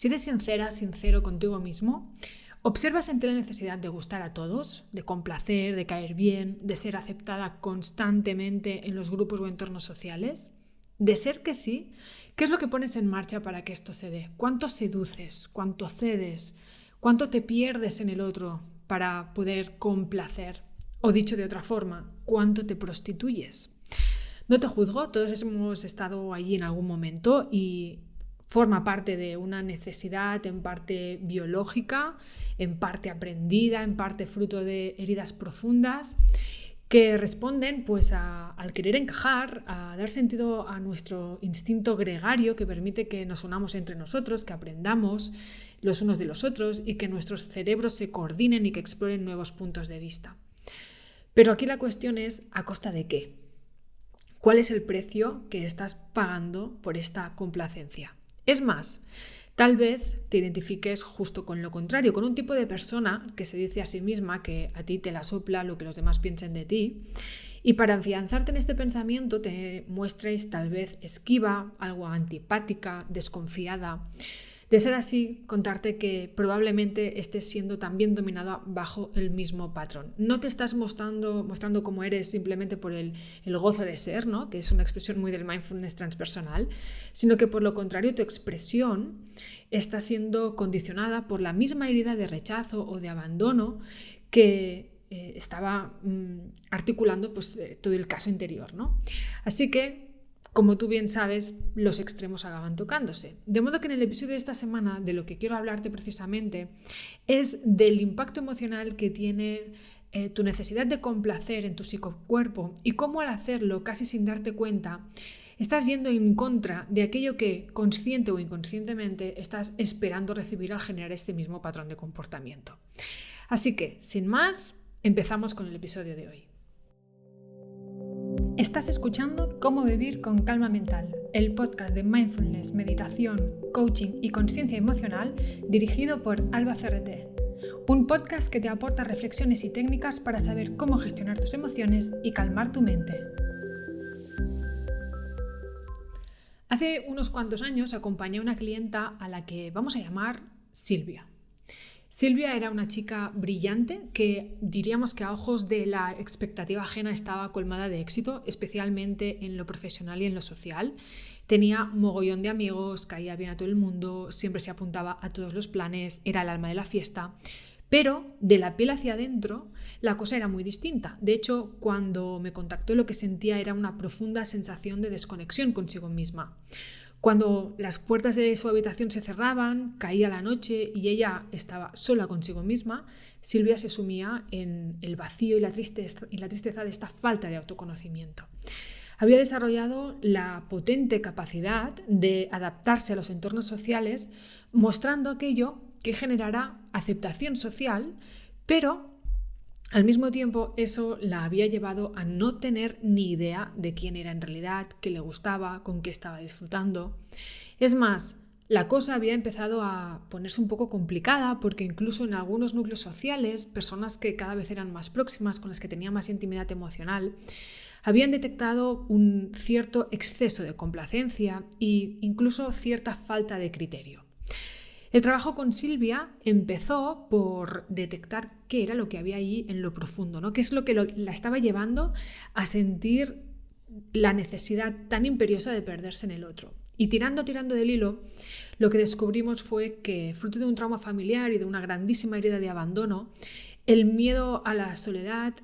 Si eres sincero contigo mismo, observas en ti la necesidad de gustar a todos, de complacer, de caer bien, de ser aceptada constantemente en los grupos o entornos sociales. De ser que sí, ¿qué es lo que pones en marcha para que esto se dé? ¿Cuánto seduces? ¿Cuánto cedes? ¿Cuánto te pierdes en el otro para poder complacer? O dicho de otra forma, ¿cuánto te prostituyes? No te juzgo, todos hemos estado allí en algún momento y forma parte de una necesidad en parte biológica, en parte aprendida, en parte fruto de heridas profundas que responden pues al querer encajar, a dar sentido a nuestro instinto gregario que permite que nos unamos entre nosotros, que aprendamos los unos de los otros y que nuestros cerebros se coordinen y que exploren nuevos puntos de vista. Pero aquí la cuestión es ¿a costa de qué? ¿Cuál es el precio que estás pagando por esta complacencia? Es más, tal vez te identifiques justo con lo contrario, con un tipo de persona que se dice a sí misma que a ti te la sopla lo que los demás piensen de ti y para afianzarte en este pensamiento te muestres tal vez esquiva, algo antipática, desconfiada. De ser así, contarte que probablemente estés siendo también dominada bajo el mismo patrón. No te estás mostrando como eres simplemente por el gozo de ser, ¿no? Que es una expresión muy del mindfulness transpersonal, sino que por lo contrario tu expresión está siendo condicionada por la misma herida de rechazo o de abandono que estaba articulando pues, todo el caso interior, ¿no? Así que como tú bien sabes, los extremos acaban tocándose. De modo que en el episodio de esta semana de lo que quiero hablarte precisamente es del impacto emocional que tiene tu necesidad de complacer en tu psicocuerpo y cómo al hacerlo, casi sin darte cuenta, estás yendo en contra de aquello que consciente o inconscientemente estás esperando recibir al generar este mismo patrón de comportamiento. Así que, sin más, empezamos con el episodio de hoy. Estás escuchando Cómo vivir con calma mental, el podcast de mindfulness, meditación, coaching y conciencia emocional dirigido por Alba Ferreté. Un podcast que te aporta reflexiones y técnicas para saber cómo gestionar tus emociones y calmar tu mente. Hace unos cuantos años acompañé a una clienta a la que vamos a llamar Silvia. Silvia era una chica brillante que diríamos que a ojos de la expectativa ajena estaba colmada de éxito, especialmente en lo profesional y en lo social. Tenía mogollón de amigos, caía bien a todo el mundo, siempre se apuntaba a todos los planes, era el alma de la fiesta. Pero de la piel hacia adentro la cosa era muy distinta. De hecho, cuando me contactó lo que sentía era una profunda sensación de desconexión consigo misma. Cuando las puertas de su habitación se cerraban, caía la noche y ella estaba sola consigo misma, Silvia se sumía en el vacío y la tristeza de esta falta de autoconocimiento. Había desarrollado la potente capacidad de adaptarse a los entornos sociales, mostrando aquello que generara aceptación social, pero al mismo tiempo, eso la había llevado a no tener ni idea de quién era en realidad, qué le gustaba, con qué estaba disfrutando. Es más, la cosa había empezado a ponerse un poco complicada porque incluso en algunos núcleos sociales, personas que cada vez eran más próximas, con las que tenía más intimidad emocional, habían detectado un cierto exceso de complacencia e incluso cierta falta de criterio. El trabajo con Silvia empezó por detectar qué era lo que había ahí en lo profundo, ¿no? Qué es lo que la estaba llevando a sentir la necesidad tan imperiosa de perderse en el otro. Y tirando del hilo, lo que descubrimos fue que, fruto de un trauma familiar y de una grandísima herida de abandono, el miedo a la soledad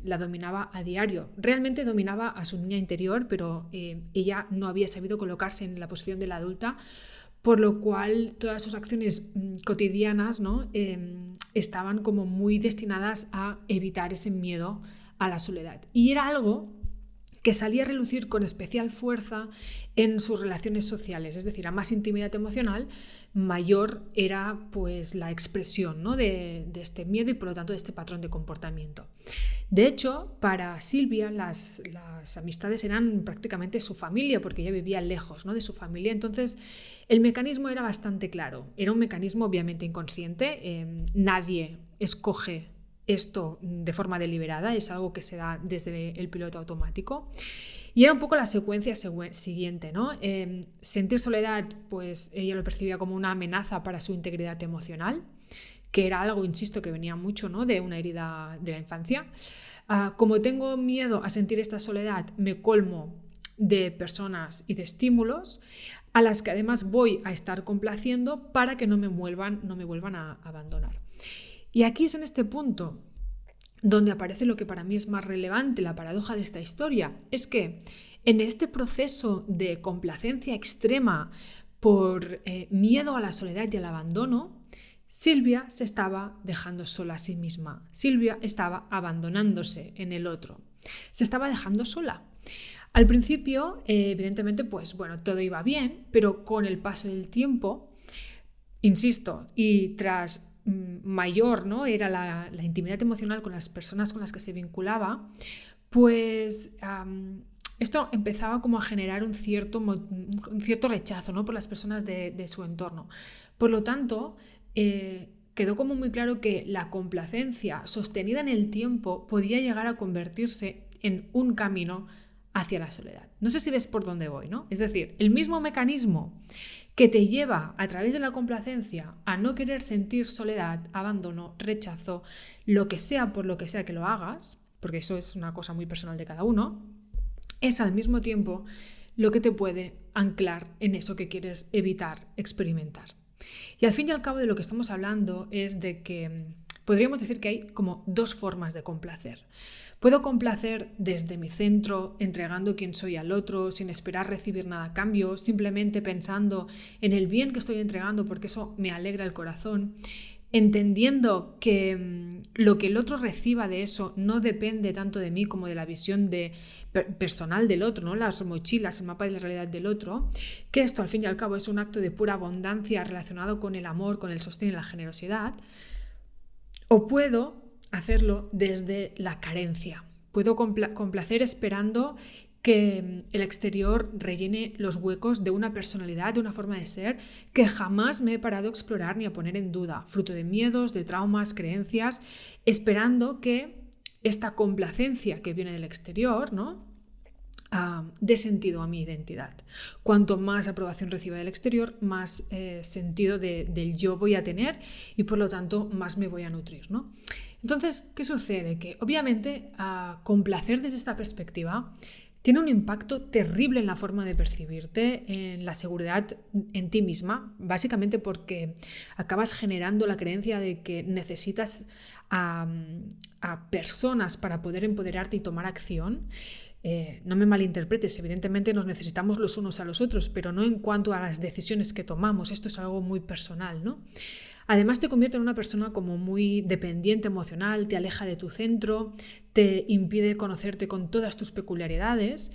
la dominaba a diario. Realmente dominaba a su niña interior, pero ella no había sabido colocarse en la posición de la adulta, por lo cual todas sus acciones cotidianas, ¿no? Estaban como muy destinadas a evitar ese miedo a la soledad. Y era algo que salía a relucir con especial fuerza en sus relaciones sociales, es decir, a más intimidad emocional, mayor era pues la expresión, ¿no? de este miedo y por lo tanto de este patrón de comportamiento. De hecho, para Silvia las amistades eran prácticamente su familia porque ella vivía lejos, ¿no? de su familia, entonces el mecanismo era bastante claro, era un mecanismo obviamente inconsciente, nadie escoge esto de forma deliberada, es algo que se da desde el piloto automático. Y era un poco la secuencia siguiente, ¿no? Sentir soledad, pues ella lo percibía como una amenaza para su integridad emocional, que era algo, insisto, que venía mucho, ¿no?, de una herida de la infancia. Como tengo miedo a sentir esta soledad, me colmo de personas y de estímulos a las que además voy a estar complaciendo para que no me vuelvan a abandonar. Y aquí es en este punto donde aparece lo que para mí es más relevante, la paradoja de esta historia, es que en este proceso de complacencia extrema por miedo a la soledad y al abandono, Silvia se estaba dejando sola a sí misma. Silvia estaba abandonándose en el otro. Se estaba dejando sola. Al principio, evidentemente, pues bueno, todo iba bien, pero con el paso del tiempo, insisto, y tras mayor, ¿no?, era la intimidad emocional con las personas con las que se vinculaba, pues esto empezaba como a generar un cierto rechazo, ¿no?, por las personas de su entorno. Por lo tanto, quedó como muy claro que la complacencia sostenida en el tiempo podía llegar a convertirse en un camino hacia la soledad. No sé si ves por dónde voy, ¿no? Es decir, el mismo mecanismo que te lleva a través de la complacencia a no querer sentir soledad, abandono, rechazo, lo que sea por lo que sea que lo hagas, porque eso es una cosa muy personal de cada uno, es al mismo tiempo lo que te puede anclar en eso que quieres evitar experimentar. Y al fin y al cabo de lo que estamos hablando es de que podríamos decir que hay como dos formas de complacer. Puedo complacer desde mi centro, entregando quién soy al otro, sin esperar recibir nada a cambio, simplemente pensando en el bien que estoy entregando porque eso me alegra el corazón, entendiendo que lo que el otro reciba de eso no depende tanto de mí como de la visión personal del otro, ¿no?, las mochilas, el mapa de la realidad del otro, que esto al fin y al cabo es un acto de pura abundancia relacionado con el amor, con el sostén y la generosidad. O puedo hacerlo desde la carencia. Puedo complacer esperando que el exterior rellene los huecos de una personalidad, de una forma de ser que jamás me he parado a explorar ni a poner en duda, fruto de miedos, de traumas, creencias, esperando que esta complacencia que viene del exterior, ¿no?, dé sentido a mi identidad. Cuanto más aprobación reciba del exterior, más sentido del yo voy a tener y por lo tanto más me voy a nutrir, ¿no? Entonces, ¿qué sucede? Que obviamente complacer desde esta perspectiva tiene un impacto terrible en la forma de percibirte, en la seguridad en ti misma, básicamente porque acabas generando la creencia de que necesitas a personas para poder empoderarte y tomar acción. No me malinterpretes, evidentemente nos necesitamos los unos a los otros, pero no en cuanto a las decisiones que tomamos. Esto es algo muy personal, ¿no? Además te convierte en una persona como muy dependiente emocional, te aleja de tu centro, te impide conocerte con todas tus peculiaridades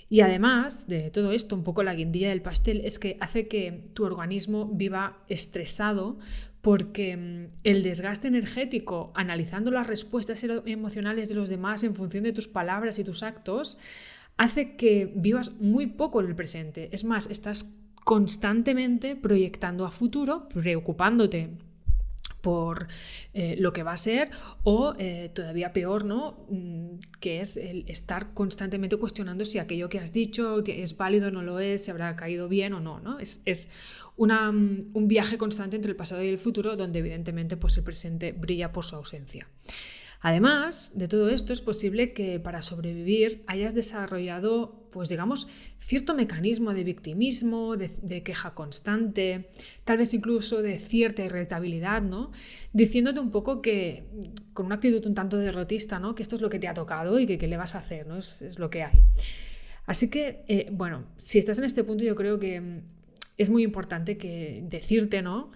y además de todo esto, un poco la guindilla del pastel es que hace que tu organismo viva estresado porque el desgaste energético analizando las respuestas emocionales de los demás en función de tus palabras y tus actos hace que vivas muy poco en el presente. Es más, estás constantemente proyectando a futuro, preocupándote por lo que va a ser o todavía peor, ¿no?, que es el estar constantemente cuestionando si aquello que has dicho es válido o no lo es, si habrá caído bien o no, ¿no? Es un viaje constante entre el pasado y el futuro donde evidentemente pues, el presente brilla por su ausencia. Además de todo esto, es posible que para sobrevivir hayas desarrollado, pues digamos, cierto mecanismo de victimismo, de queja constante, tal vez incluso de cierta irritabilidad, ¿no?, diciéndote un poco que, con una actitud un tanto derrotista, ¿no?, que esto es lo que te ha tocado y que qué le vas a hacer, ¿no?, es lo que hay. Así que, bueno, si estás en este punto yo creo que es muy importante decirte, ¿no?,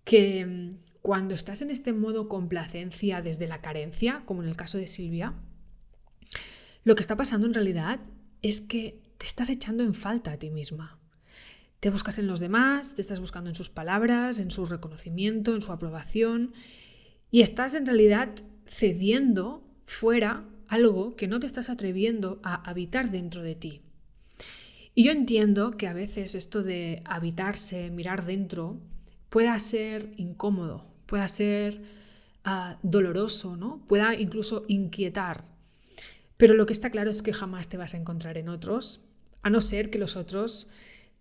que cuando estás en este modo complacencia desde la carencia, como en el caso de Silvia, lo que está pasando en realidad es que te estás echando en falta a ti misma. Te buscas en los demás, te estás buscando en sus palabras, en su reconocimiento, en su aprobación y estás en realidad cediendo fuera algo que no te estás atreviendo a habitar dentro de ti. Y yo entiendo que a veces esto de habitarse, mirar dentro, pueda ser incómodo, pueda ser doloroso, ¿no? Pueda incluso inquietar. Pero lo que está claro es que jamás te vas a encontrar en otros, a no ser que los otros,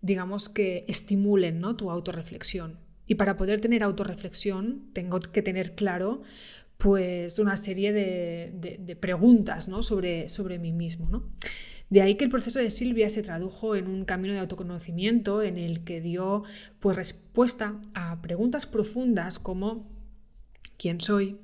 digamos, que estimulen, ¿no?, tu autorreflexión. Y para poder tener autorreflexión tengo que tener claro pues una serie de preguntas, ¿no?, sobre mí mismo, ¿no? De ahí que el proceso de Silvia se tradujo en un camino de autoconocimiento en el que dio pues respuesta a preguntas profundas como ¿quién soy?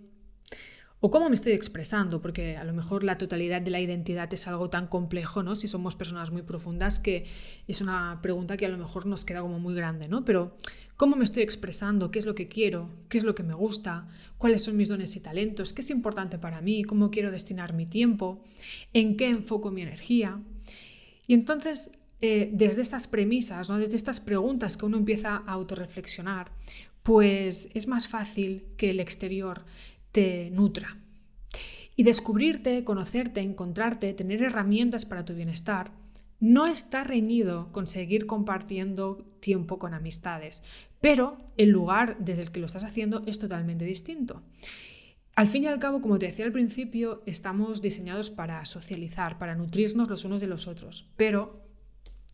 O cómo me estoy expresando, porque a lo mejor la totalidad de la identidad es algo tan complejo, ¿no? Si somos personas muy profundas, que es una pregunta que a lo mejor nos queda como muy grande, ¿no? Pero ¿cómo me estoy expresando? ¿Qué es lo que quiero? ¿Qué es lo que me gusta? ¿Cuáles son mis dones y talentos? ¿Qué es importante para mí? ¿Cómo quiero destinar mi tiempo? ¿En qué enfoco mi energía? Y entonces, desde estas premisas, ¿no?, desde estas preguntas que uno empieza a autorreflexionar, pues es más fácil que el exterior te nutra. Y descubrirte, conocerte, encontrarte, tener herramientas para tu bienestar, no está reñido con seguir compartiendo tiempo con amistades, pero el lugar desde el que lo estás haciendo es totalmente distinto. Al fin y al cabo, como te decía al principio, estamos diseñados para socializar, para nutrirnos los unos de los otros, pero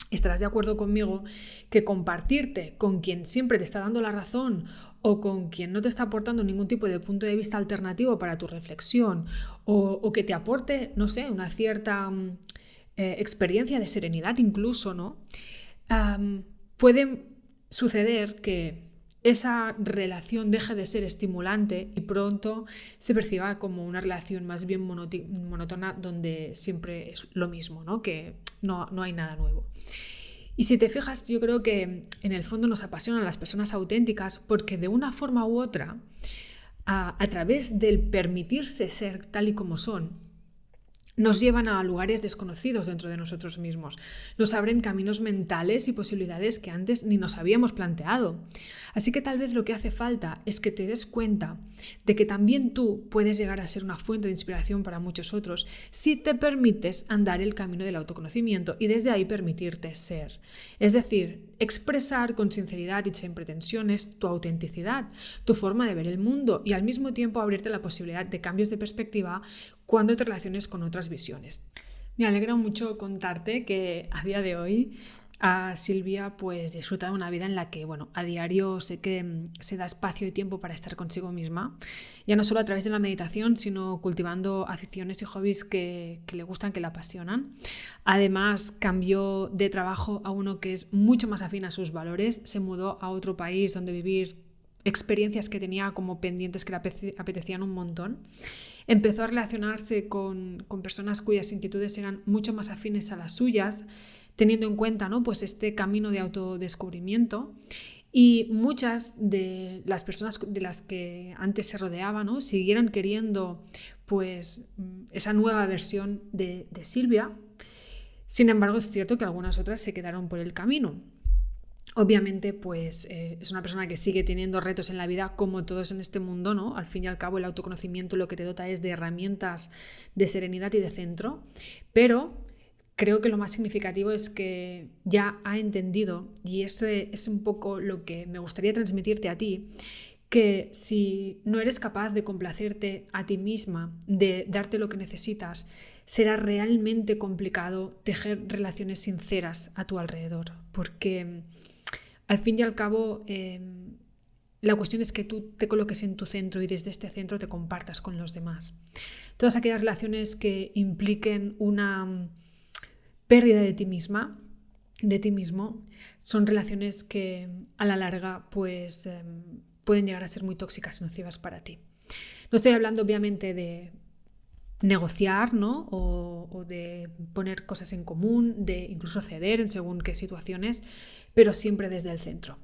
estarás de acuerdo conmigo que compartirte con quien siempre te está dando la razón o con quien no te está aportando ningún tipo de punto de vista alternativo para tu reflexión o que te aporte, no sé, una cierta experiencia de serenidad incluso, ¿no? Puede suceder que esa relación deje de ser estimulante y pronto se perciba como una relación más bien monótona donde siempre es lo mismo, ¿no?, que no hay nada nuevo. Y si te fijas, yo creo que en el fondo nos apasionan las personas auténticas porque de una forma u otra, a través del permitirse ser tal y como son, nos llevan a lugares desconocidos dentro de nosotros mismos. Nos abren caminos mentales y posibilidades que antes ni nos habíamos planteado. Así que tal vez lo que hace falta es que te des cuenta de que también tú puedes llegar a ser una fuente de inspiración para muchos otros si te permites andar el camino del autoconocimiento y desde ahí permitirte ser. Es decir, expresar con sinceridad y sin pretensiones tu autenticidad, tu forma de ver el mundo y al mismo tiempo abrirte la posibilidad de cambios de perspectiva cuando te relaciones con otras visiones. Me alegra mucho contarte que a día de hoy Silvia pues disfruta de una vida en la que, bueno, a diario sé que se da espacio y tiempo para estar consigo misma, ya no solo a través de la meditación, sino cultivando aficiones y hobbies que le gustan, que la apasionan. Además, cambió de trabajo a uno que es mucho más afín a sus valores, se mudó a otro país donde vivir experiencias que tenía como pendientes que le apetecían un montón. Empezó a relacionarse con personas cuyas inquietudes eran mucho más afines a las suyas, teniendo en cuenta, ¿no?, pues este camino de autodescubrimiento. Y muchas de las personas de las que antes se rodeaba, ¿no?, siguieron queriendo pues esa nueva versión de Silvia. Sin embargo, es cierto que algunas otras se quedaron por el camino. Obviamente, pues es una persona que sigue teniendo retos en la vida, como todos en este mundo, ¿no? Al fin y al cabo, el autoconocimiento lo que te dota es de herramientas de serenidad y de centro, pero creo que lo más significativo es que ya ha entendido, y ese es un poco lo que me gustaría transmitirte a ti, que si no eres capaz de complacerte a ti misma, de darte lo que necesitas, será realmente complicado tejer relaciones sinceras a tu alrededor, porque al fin y al cabo la cuestión es que tú te coloques en tu centro y desde este centro te compartas con los demás. Todas aquellas relaciones que impliquen una pérdida de ti misma, de ti mismo, son relaciones que a la larga pues pueden llegar a ser muy tóxicas y nocivas para ti. No estoy hablando obviamente de negociar, ¿no?, o de poner cosas en común, de incluso ceder en según qué situaciones, pero siempre desde el centro.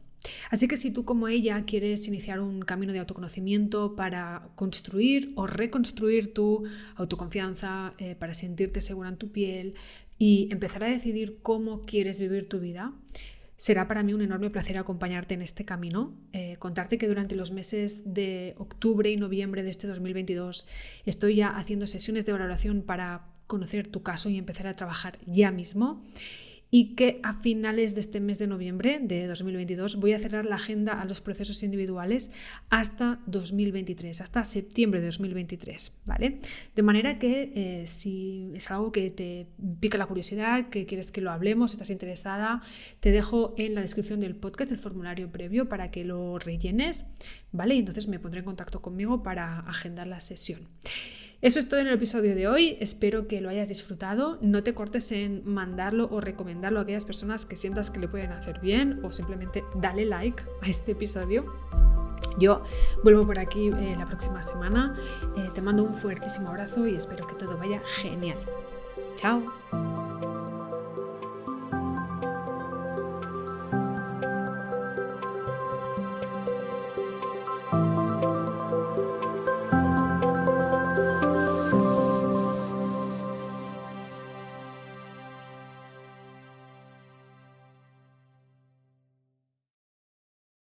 Así que si tú, como ella, quieres iniciar un camino de autoconocimiento para construir o reconstruir tu autoconfianza, para sentirte segura en tu piel y empezar a decidir cómo quieres vivir tu vida, será para mí un enorme placer acompañarte en este camino, contarte que durante los meses de octubre y noviembre de este 2022 estoy ya haciendo sesiones de valoración para conocer tu caso y empezar a trabajar ya mismo. y que a finales de este mes de noviembre de 2022 voy a cerrar la agenda a los procesos individuales hasta 2023, hasta septiembre de 2023, ¿vale? De manera que si es algo que te pica la curiosidad, que quieres que lo hablemos, estás interesada, te dejo en la descripción del podcast el formulario previo para que lo rellenes, ¿vale? Y entonces me pondré en contacto conmigo para agendar la sesión. Eso es todo en el episodio de hoy, espero que lo hayas disfrutado, no te cortes en mandarlo o recomendarlo a aquellas personas que sientas que le pueden hacer bien o simplemente dale like a este episodio. Yo vuelvo por aquí la próxima semana, te mando un fuertísimo abrazo y espero que todo vaya genial. ¡Chao!